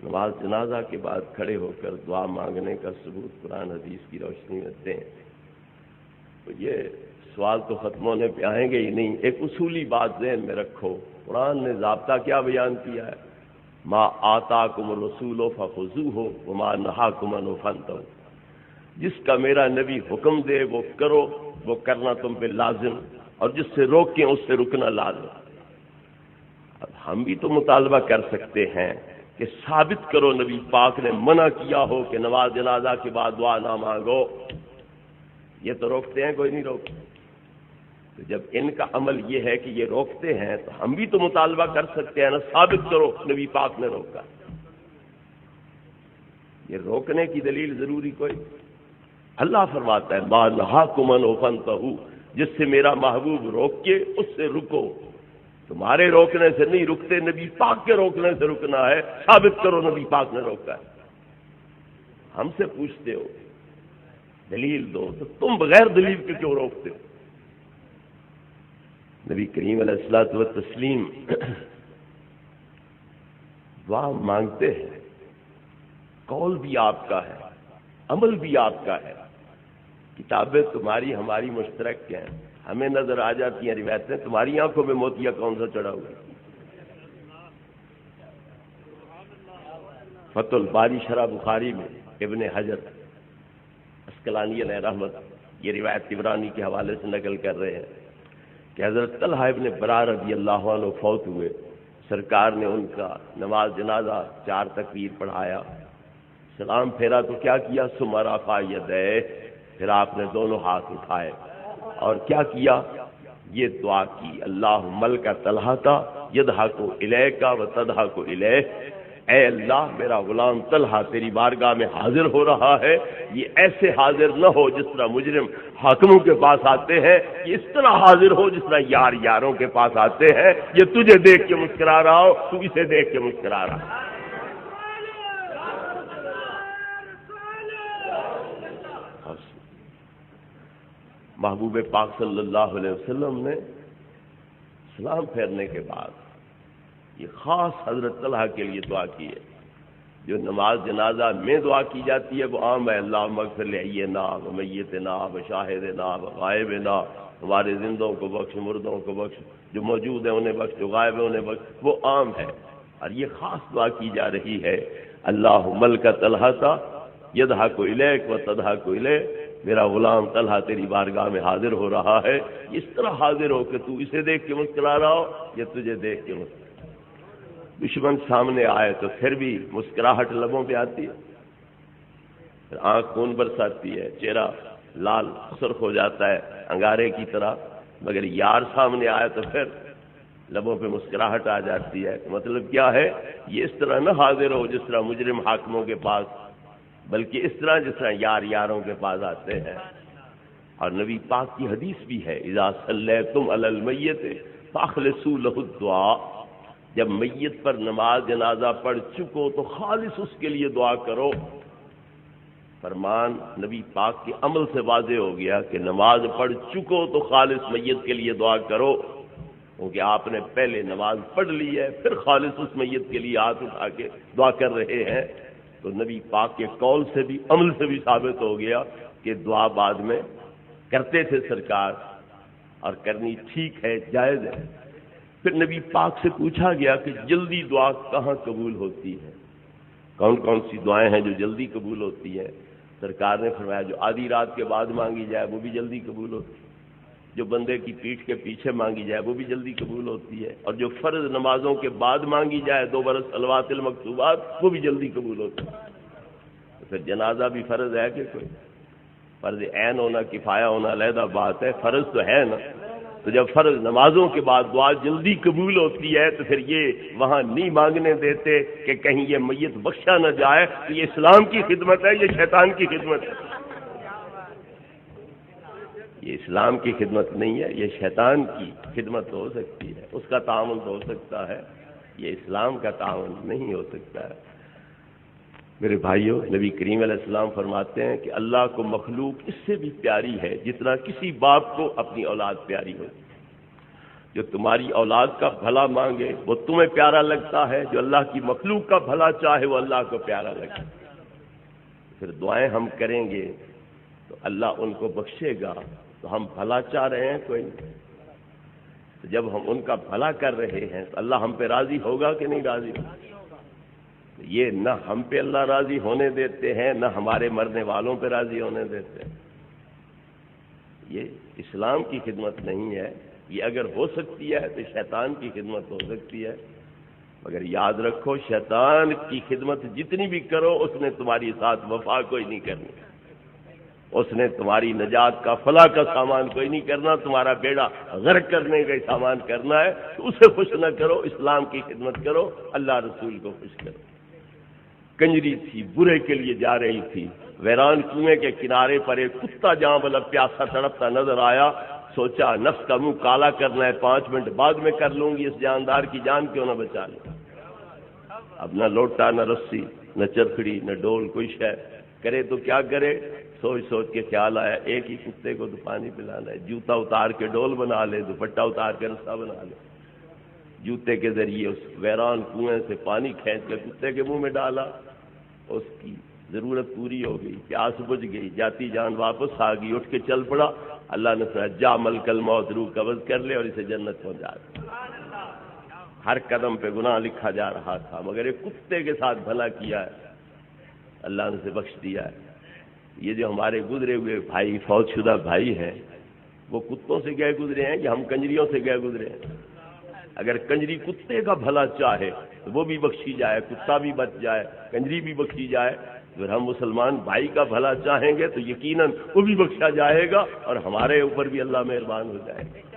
نماز جنازہ کے بعد کھڑے ہو کر دعا مانگنے کا ثبوت قرآن حدیث کی روشنی میں دیں، تو یہ سوال تو ختم ہونے پہ آئیں گے ہی نہیں۔ ایک اصولی بات ذہن میں رکھو، قرآن نے ضابطہ کیا بیان کیا ہے؟ ما آتاکم الرسول فخذوہ وما نہاکم عنہ فانتہوا، جس کا میرا نبی حکم دے وہ کرو، وہ کرنا تم پہ لازم، اور جس سے روکیں اس سے رکنا لازم۔ اب ہم بھی تو مطالبہ کر سکتے ہیں کہ ثابت کرو نبی پاک نے منع کیا ہو کہ نماز جنازہ کے بعد دعا نہ مانگو، یہ تو روکتے ہیں، کوئی نہیں روکتے۔ تو جب ان کا عمل یہ ہے کہ یہ روکتے ہیں تو ہم بھی تو مطالبہ کر سکتے ہیں نا، ثابت کرو نبی پاک نے روکا۔ یہ روکنے کی دلیل ضروری کوئی؟ اللہ فرماتا ہے ما نہاکم عنہ فانتہوا، جس سے میرا محبوب روک کے اس سے رکو۔ تمہارے روکنے سے نہیں رکتے، نبی پاک کے روکنے سے رکنا ہے، ثابت کرو نبی پاک نے روکا ہے۔ ہم سے پوچھتے ہو دلیل دو، تو تم بغیر دلیل کے کیوں روکتے ہو؟ نبی کریم علیہ الصلوۃ والتسلیم دعا مانگتے ہیں، قول بھی آپ کا ہے، عمل بھی آپ کا ہے۔ کتابیں تمہاری ہماری مشترک ہیں، ہمیں نظر آ جاتی ہیں روایتیں، تمہاری آنکھوں میں موتیا کون سا چڑھا ہوا ہے؟ فتح الباری شرح بخاری میں ابن حجر عسقلانی علیہ رحمت یہ روایت طبرانی کے حوالے سے نقل کر رہے ہیں کہ حضرت طلحہ ابن برار رضی اللہ عنہ فوت ہوئے، سرکار نے ان کا نماز جنازہ 4 تکبیر پڑھایا، سلام پھیرا تو کیا کیا؟ ثم رفع یدیہ، پھر آپ نے دونوں ہاتھ اٹھائے اور کیا کیا؟ یہ دعا کی، اللہم لک طلحہ یضحک الیک وتضحک الیہ، اے اللہ میرا غلام طلحہ تیری بارگاہ میں حاضر ہو رہا ہے، یہ ایسے حاضر نہ ہو جس طرح مجرم حاکموں کے پاس آتے ہیں، یہ اس طرح حاضر ہو جس طرح یار یاروں کے پاس آتے ہیں، یہ تجھے دیکھ کے مسکرا رہا ہو، تو اسے دیکھ کے مسکرا رہا۔ محبوب پاک صلی اللہ علیہ وسلم نے سلام پھیرنے کے بعد یہ خاص حضرت طلحہ کے لیے دعا کی ہے۔ جو نماز جنازہ میں دعا کی جاتی ہے وہ عام ہے، اللہم اغفر لحینا ومیتنا وشاہدنا وغائبنا، ہمارے زندوں کو بخش، مردوں کو بخش، جو موجود ہیں انہیں بخش، جو غائب ہیں انہیں بخش، وہ عام ہے۔ اور یہ خاص دعا کی جا رہی ہے، اللہم لک طلحہ یضحک الیک وتضحک الیہ، میرا غلام طلحہ تیری بارگاہ میں حاضر ہو رہا ہے، اس طرح حاضر ہو کہ تو اسے دیکھ کے مسکرا رہا ہو یا تجھے دیکھ کے مسکرا۔ دشمن سامنے آئے تو پھر بھی مسکراہٹ لبوں پہ آتی ہے، پھر آنکھ خون برساتی ہے، چہرہ لال سرخ ہو جاتا ہے انگارے کی طرح، مگر یار سامنے آئے تو پھر لبوں پہ مسکراہٹ آ جاتی ہے۔ مطلب کیا ہے؟ یہ اس طرح نہ حاضر ہو جس طرح مجرم حاکموں کے پاس، بلکہ اس طرح جس طرح یار یاروں کے پاس آتے ہیں۔ اور نبی پاک کی حدیث بھی ہے، اذا صلیتم علی المیت فاخلصوا له الدعاء، جب میت پر نماز جنازہ پڑھ چکو تو خالص اس کے لیے دعا کرو۔ فرمان نبی پاک کے عمل سے واضح ہو گیا کہ نماز پڑھ چکو تو خالص میت کے لیے دعا کرو، کیونکہ آپ نے پہلے نماز پڑھ لی ہے، پھر خالص اس میت کے لیے ہاتھ اٹھا کے دعا کر رہے ہیں۔ تو نبی پاک کے قول سے بھی عمل سے بھی ثابت ہو گیا کہ دعا بعد میں کرتے تھے سرکار، اور کرنی ٹھیک ہے، جائز ہے۔ پھر نبی پاک سے پوچھا گیا کہ جلدی دعا کہاں قبول ہوتی ہے، کون کون سی دعائیں ہیں جو جلدی قبول ہوتی ہیں؟ سرکار نے فرمایا جو آدھی رات کے بعد مانگی جائے وہ بھی جلدی قبول ہوتی ہے، جو بندے کی پیٹھ کے پیچھے مانگی جائے وہ بھی جلدی قبول ہوتی ہے، اور جو فرض نمازوں کے بعد مانگی جائے 2 برس صلوات المکتوبات وہ بھی جلدی قبول ہوتی ہے۔ تو پھر جنازہ بھی فرض ہے کہ کوئی؟ فرض عین ہونا کفایہ ہونا علیحدہ بات ہے، فرض تو ہے نا۔ تو جب فرض نمازوں کے بعد دعا جلدی قبول ہوتی ہے تو پھر یہ وہاں نہیں مانگنے دیتے کہ کہیں یہ میت بخشا نہ جائے، تو یہ اسلام کی خدمت ہے، یہ شیطان کی خدمت ہے؟ یہ اسلام کی خدمت نہیں ہے، یہ شیطان کی خدمت ہو سکتی ہے، اس کا تعاون ہو سکتا ہے، یہ اسلام کا تعاون نہیں ہو سکتا ہے۔ میرے بھائیوں، نبی کریم علیہ السلام فرماتے ہیں کہ اللہ کو مخلوق اس سے بھی پیاری ہے جتنا کسی باپ کو اپنی اولاد پیاری ہوتی ہے۔ جو تمہاری اولاد کا بھلا مانگے وہ تمہیں پیارا لگتا ہے، جو اللہ کی مخلوق کا بھلا چاہے وہ اللہ کو پیارا لگتا ہے۔ پھر دعائیں ہم کریں گے تو اللہ ان کو بخشے گا، تو ہم بھلا چاہ رہے ہیں کوئی نہیں، تو جب ہم ان کا بھلا کر رہے ہیں تو اللہ ہم پہ راضی ہوگا کہ نہیں راضی ہوگا؟ یہ نہ ہم پہ اللہ راضی ہونے دیتے ہیں، نہ ہمارے مرنے والوں پہ راضی ہونے دیتے ہیں۔ یہ اسلام کی خدمت نہیں ہے، یہ اگر ہو سکتی ہے تو شیطان کی خدمت ہو سکتی ہے، مگر یاد رکھو شیطان کی خدمت جتنی بھی کرو اس نے تمہاری ساتھ وفا کوئی نہیں کرنی، اس نے تمہاری نجات کا فلاح کا سامان کوئی نہیں کرنا، تمہارا بیڑا غرق کرنے کا سامان کرنا ہے، تو اسے خوش نہ کرو، اسلام کی خدمت کرو، اللہ رسول کو خوش کرو۔ کنجری تھی، برے کے لیے جا رہی تھی، ویران کنویں کے کنارے پر ایک کتا جہاں والا پیاسا تڑپتا نظر آیا، سوچا نفس کا منہ کالا کرنا ہے، 5 منٹ بعد میں کر لوں گی، اس جاندار کی جان کیوں نہ بچا لوں۔ اب نہ لوٹا، نہ رسی، نہ چرکھڑی، نہ ڈول، کوئی شے کرے تو کیا کرے؟ سوچ سوچ کے خیال آیا ایک ہی کتے کو تو پانی پلانا ہے، جوتا اتار کے ڈول بنا لے، دوپٹہ اتار کے رسا بنا لے، جوتے کے ذریعے اس ویران کنویں سے پانی کھینچ کے کتے کے منہ میں ڈالا، اس کی ضرورت پوری ہو گئی، پیاس بجھ گئی، جاتی جان واپس آ گئی، اٹھ کے چل پڑا، اللہ نے فرمایا جا ملک الموت، روح قبض کر لے اور اسے جنت پہنچا دے۔ ہر قدم پہ گناہ لکھا جا رہا تھا، مگر ایک کتے کے ساتھ بھلا کیا ہے، اللہ نے اسے بخش دیا ہے۔ یہ جو ہمارے گزرے ہوئے بھائی، فوت شدہ بھائی ہیں، وہ کتوں سے گئے گزرے ہیں کہ ہم کنجریوں سے گئے گزرے ہیں؟ اگر کنجری کتے کا بھلا چاہے تو وہ بھی بخشی جائے، کتا بھی بچ جائے، کنجری بھی بخشی جائے، اگر ہم مسلمان بھائی کا بھلا چاہیں گے تو یقیناً وہ بھی بخشا جائے گا اور ہمارے اوپر بھی اللہ مہربان ہو جائے گا۔